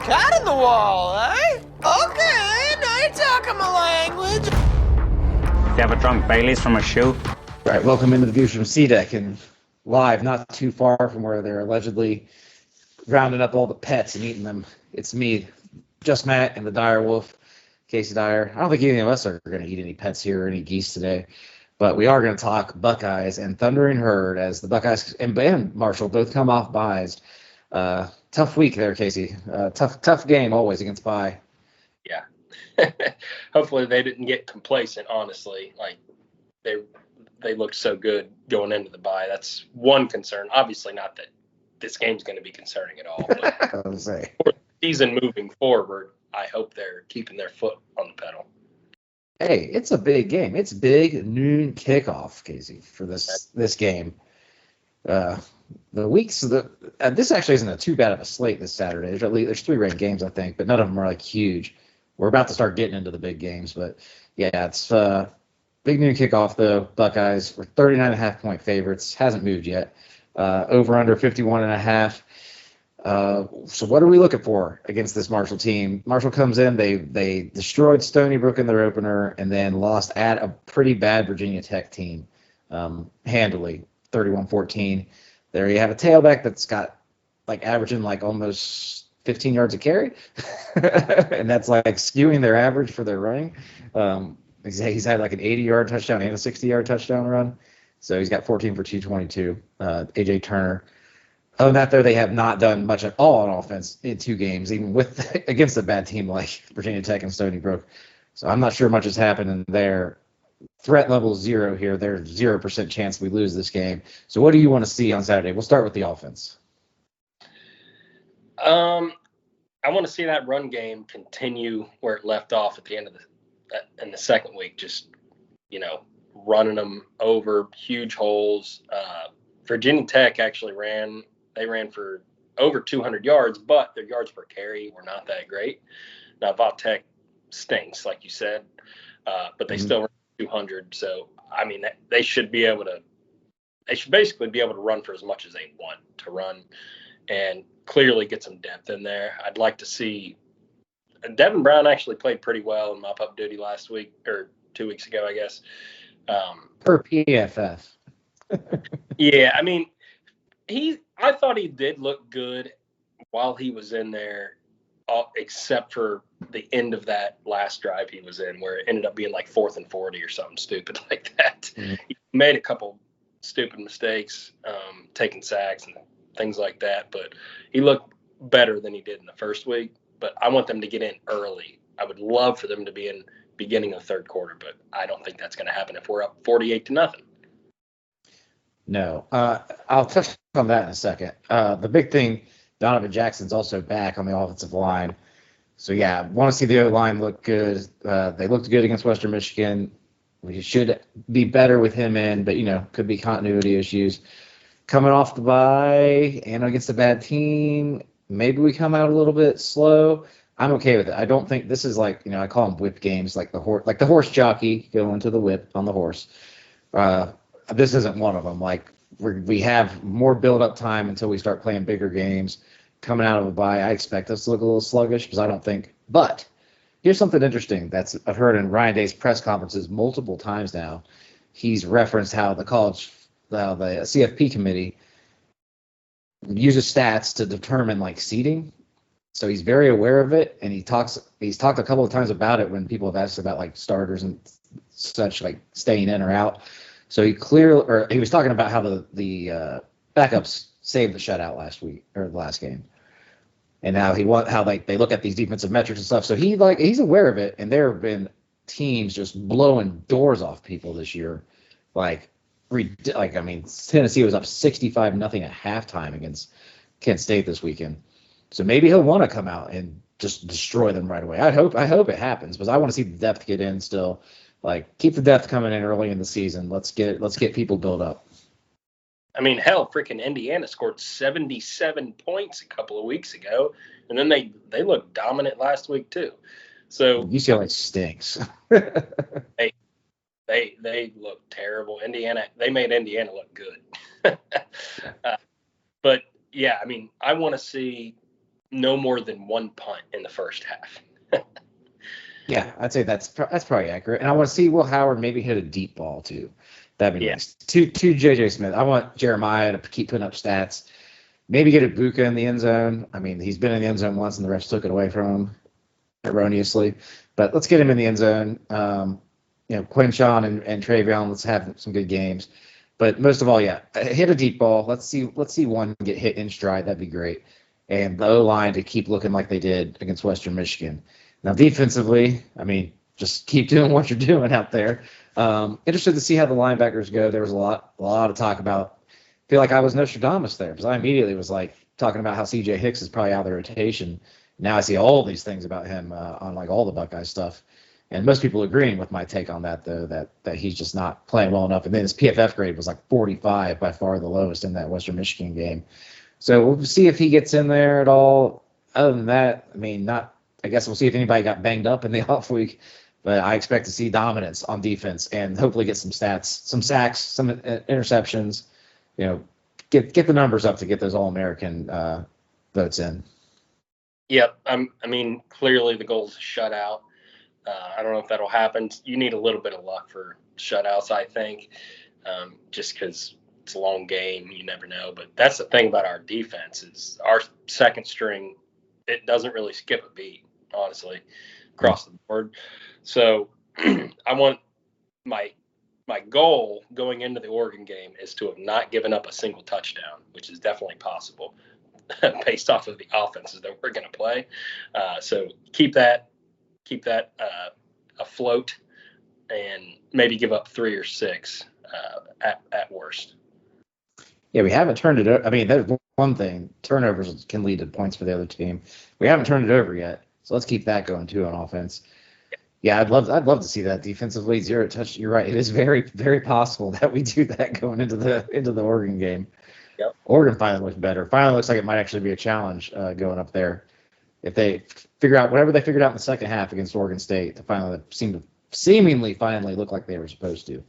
cat in the wall, eh? Okay, now you're talking my language. You ever drunk Baileys from a shoe? All right, welcome into the views from C Deck and live, not too far from where they're allegedly rounding up all the pets and eating them. It's me, just Matt, and the Dyerwolf, Casey Dyer. I don't think any of us are going to eat any pets here or any geese today, but we are going to talk Buckeyes and Thundering Herd as the Buckeyes and Marshall both come off byes. Tough week there, Casey. Tough game always against bye. Yeah. Hopefully they didn't get complacent, honestly. Like they looked so good going into the bye. That's one concern. Obviously not that this game's going to be concerning at all. But I was say. for the season moving forward, I hope they're keeping their foot on the pedal. Hey, it's a big game. It's big noon kickoff, Casey, for this game. This actually isn't too bad of a slate this Saturday. There's 3 ranked games, I think, but none of them are like huge. We're about to start getting into the big games, but yeah, it's big noon kickoff though. Buckeyes were 39.5-point favorites. Hasn't moved yet. Over under 51.5. So what are we looking for against this Marshall team? Marshall comes in, they destroyed Stony Brook in their opener, and then lost at a pretty bad Virginia Tech team handily, 31-14. There you have a tailback that's got like averaging like almost 15 yards a carry, and that's like skewing their average for their running. He's had like an 80-yard touchdown and a 60-yard touchdown run, so he's got 14 for 222. AJ Turner. Other than that, though, they have not done much at all on offense in 2 games, even with against a bad team like Virginia Tech and Stony Brook. So I'm not sure much has happened in there. Threat level 0 here. There's 0% chance we lose this game. So what do you want to see on Saturday? We'll start with the offense. I want to see that run game continue where it left off at the end of in the second week. Just, running them over huge holes. Virginia Tech actually ran for over 200 yards, but their yards per carry were not that great. Now, Va Tech stinks, like you said, but they still ran 200. So, I mean, they should basically be able to run for as much as they want to run and clearly get some depth in there. I'd like to see Devin Brown actually played pretty well in mop-up duty last week or 2 weeks ago, I guess. Per PFF. Yeah, I mean, I thought he did look good while he was in there, except for the end of that last drive he was in, where it ended up being like 4th and 40 or something stupid like that. Mm-hmm. He made a couple stupid mistakes, taking sacks and things like that, but he looked better than he did in the first week. But I want them to get in early. I would love for them to be in beginning of third quarter, but I don't think that's going to happen if we're up 48-0. No, I'll touch on that in a second. The big thing, Donovan Jackson's also back on the offensive line. So, yeah, want to see the O-line look good. They looked good against Western Michigan. We should be better with him in, but, could be continuity issues. Coming off the bye and against a bad team, maybe we come out a little bit slow. I'm okay with it. I don't think this is like, I call them whip games, like the horse jockey going to the whip on the horse. This isn't one of them. Like we have more build-up time until we start playing bigger games. Coming out of a bye, I expect us to look a little sluggish because I don't think. But here's something interesting I've heard in Ryan Day's press conferences multiple times now. He's referenced how the CFP committee uses stats to determine like seeding. So he's very aware of it, and he's talked a couple of times about it when people have asked about like starters and such, like staying in or out. So he was talking about how the backups saved the shutout last week or the last game, and how they look at these defensive metrics and stuff. So he's aware of it, and there have been teams just blowing doors off people this year, Tennessee was up 65-0 at halftime against Kent State this weekend. So maybe he'll want to come out and just destroy them right away. I hope it happens because I want to see the depth get in still. Like keep the depth coming in early in the season. Let's get people built up. I mean, hell, freaking Indiana scored 77 points a couple of weeks ago, and then they looked dominant last week too. So UCLA stinks. They look terrible. They made Indiana look good. But yeah, I mean, I want to see no more than one punt in the first half. Yeah, I'd say that's probably accurate. And I want to see Will Howard maybe hit a deep ball too. That'd be Yeah. nice. To JJ Smith. I want Jeremiah to keep putting up stats. Maybe get a Buka in the end zone. I mean, he's been in the end zone once, and the refs took it away from him erroneously. But let's get him in the end zone. Quinshawn and Travion, let's have some good games. But most of all, yeah, hit a deep ball. Let's see one get hit in stride. That'd be great. And the O-line to keep looking like they did against Western Michigan. Now, defensively, I mean, just keep doing what you're doing out there. Interested to see how the linebackers go. There was a lot of talk about. I feel like I was Nostradamus there because I immediately was like talking about how C.J. Hicks is probably out of the rotation. Now I see all these things about him on like all the Buckeyes stuff, and most people agreeing with my take on that though that he's just not playing well enough. And then his PFF grade was like 45, by far the lowest in that Western Michigan game. So we'll see if he gets in there at all. Other than that, I mean, not. I guess we'll see if anybody got banged up in the off week. But I expect to see dominance on defense and hopefully get some stats, some sacks, some interceptions. Get the numbers up to get those All-American votes in. Yep. I mean, clearly the goal is a shutout. I don't know if that'll happen. You need a little bit of luck for shutouts, I think, just because it's a long game. You never know. But that's the thing about our defense is our second string, it doesn't really skip a beat, honestly, across the board. So I want my goal going into the Oregon game is to have not given up a single touchdown, which is definitely possible based off of the offenses that we're going to play. So keep that afloat and maybe give up 3 or 6 at worst. Yeah, we haven't turned it over. I mean, that's one thing. Turnovers can lead to points for the other team. We haven't turned it over yet, so let's keep that going too on offense. Yeah, I'd love to see that defensively 0 touch. You're right. It is very, very possible that we do that going into the Oregon game. Yep. Oregon finally looks better. Finally looks like it might actually be a challenge going up there. If they figure out whatever they figured out in the second half against Oregon State, to seemingly finally look like they were supposed to.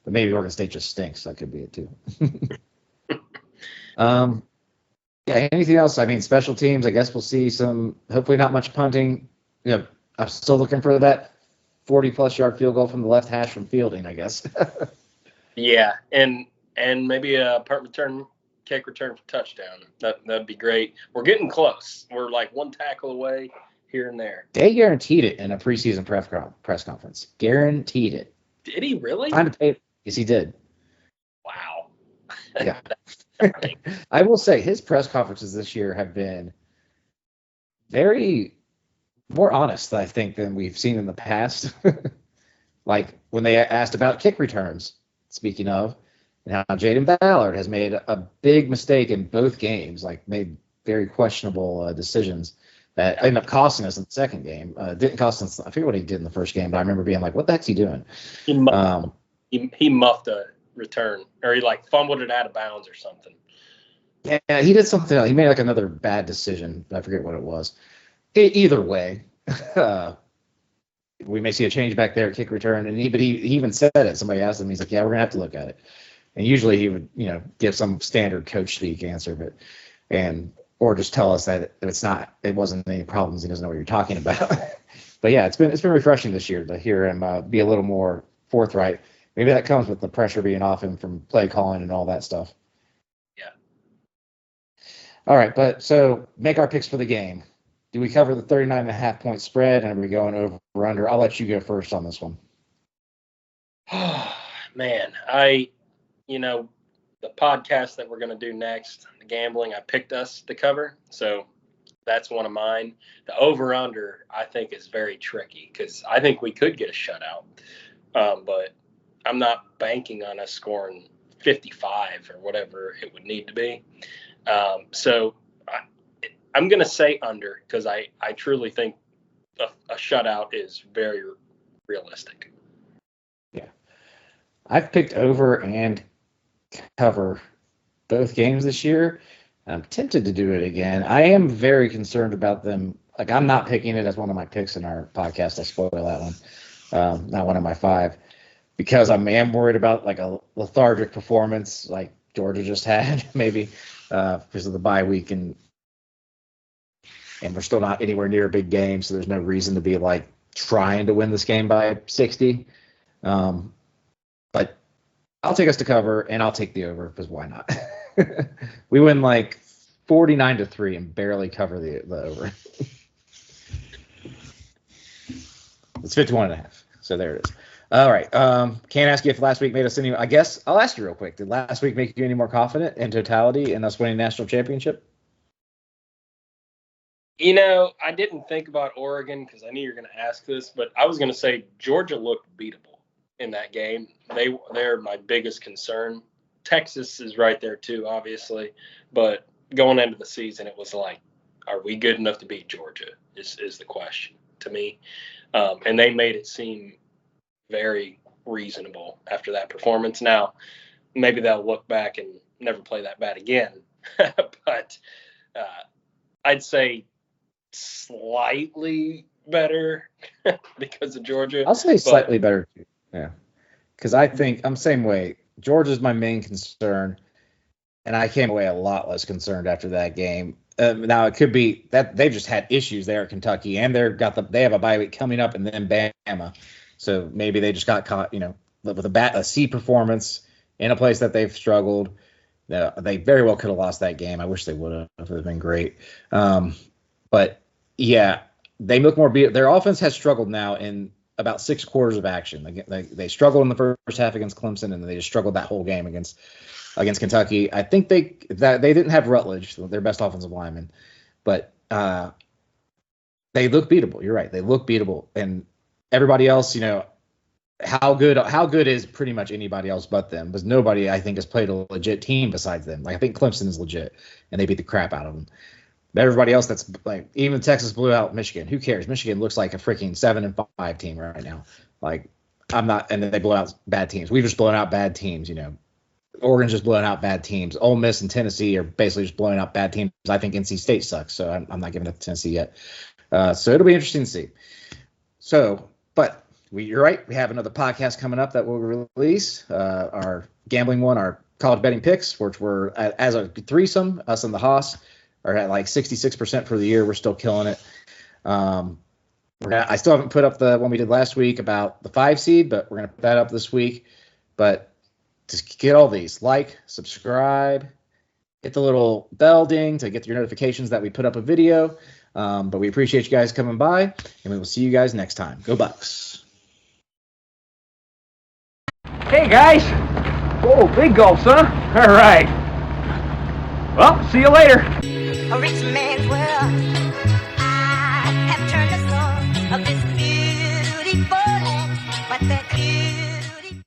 But maybe Oregon State just stinks. That could be it too. Yeah, anything else? I mean, special teams, I guess we'll see some, hopefully not much punting. I'm still looking for that 40-plus yard field goal from the left hash from Fielding, I guess. Yeah, and maybe a kick return for touchdown. That'd be great. We're getting close. We're like one tackle away here and there. They guaranteed it in a preseason press conference. Guaranteed it. Did he really? Time to pay. Yes, he did. Wow. Yeah. I will say his press conferences this year have been very more honest, I think, than we've seen in the past. Like when they asked about kick returns, speaking of, and how Jaden Ballard has made a big mistake in both games, like made very questionable decisions that ended up costing us in the second game. Didn't cost us. I forget what he did in the first game, but I remember being like, what the heck's he doing? He muffed a return, or he like fumbled it out of bounds or something. Yeah, he did something else. He made like another bad decision. I forget what it was. Either way, we may see a change back there, kick return. And he even said it. Somebody asked him, he's like, yeah, we're gonna have to look at it. And usually he would, give some standard coach speak answer, or just tell us that it wasn't any problems. He doesn't know what you're talking about. But yeah, it's been refreshing this year to hear him be a little more forthright. Maybe that comes with the pressure being off him from play calling and all that stuff. Yeah. All right, but so make our picks for the game. Do we cover the 39.5 point spread, and are we going over or under? I'll let you go first on this one. Man, the podcast that we're going to do next, the gambling, I picked us to cover. So that's one of mine. The over-under, I think, is very tricky because I think we could get a shutout. But I'm not banking on us scoring 55 or whatever it would need to be. So I'm going to say under because I truly think a shutout is very realistic. Yeah. I've picked over and cover both games this year. I'm tempted to do it again. I am very concerned about them. Like, I'm not picking it as one of my picks in our podcast. I spoil that one. Not one of my 5. Because I am worried about like a lethargic performance like Georgia just had, maybe because of the bye week. And and we're still not anywhere near a big game, so there's no reason to be like trying to win this game by 60. But I'll take us to cover, and I'll take the over because why not? We win like 49-3 and barely cover the over. It's 51.5. So there it is. All right. Can't ask you if last week made us any. I guess I'll ask you real quick. Did last week make you any more confident in totality in us winning national championship? You know, I didn't think about Oregon because I knew you were going to ask this, but I was going to say Georgia looked beatable in that game. They're my biggest concern. Texas is right there too, obviously, but going into the season, it was like, are we good enough to beat Georgia? Is the question to me, and they made it seem very reasonable after that performance. Now, maybe they'll look back and never play that bad again, but I'd say slightly better because of Georgia. I'll say slightly better too. Yeah, because I think I'm the same way. Georgia's my main concern, and I came away a lot less concerned after that game. Now it could be that they've just had issues there at Kentucky, and they have a bye week coming up, and then Bama. So maybe they just got caught, with a C performance in a place that they've struggled. They very well could have lost that game. I wish they would have. It would have been great. But yeah, they look more beat. Their offense has struggled now in about 6 quarters of action. They struggled in the first half against Clemson, and they just struggled that whole game against Kentucky. I think they didn't have Rutledge, their best offensive lineman, but they look beatable. You're right. They look beatable, and everybody else, how good is pretty much anybody else but them? Because nobody, I think, has played a legit team besides them. Like I think Clemson is legit, and they beat the crap out of them. But everybody else, that's like even Texas blew out Michigan. Who cares? Michigan looks like a freaking 7-5 team right now. Like I'm not, and then they blow out bad teams. We've just blown out bad teams. Oregon's just blowing out bad teams. Ole Miss and Tennessee are basically just blowing out bad teams. I think NC State sucks, so I'm not giving it to Tennessee yet. So it'll be interesting to see. So, but you're right. We have another podcast coming up that we'll release. Our gambling one, our college betting picks, which we're as a threesome, us and the Haas are at like 66% for the year. We're still killing it. I still haven't put up the one we did last week about the 5 seed, but we're going to put that up this week. But to get all these, like, subscribe, hit the little bell ding to get your notifications that we put up a video. But we appreciate you guys coming by, and we will see you guys next time. Go Bucks. Hey guys! Whoa, big gulps, huh? All right. Well, see you later. A rich man's world.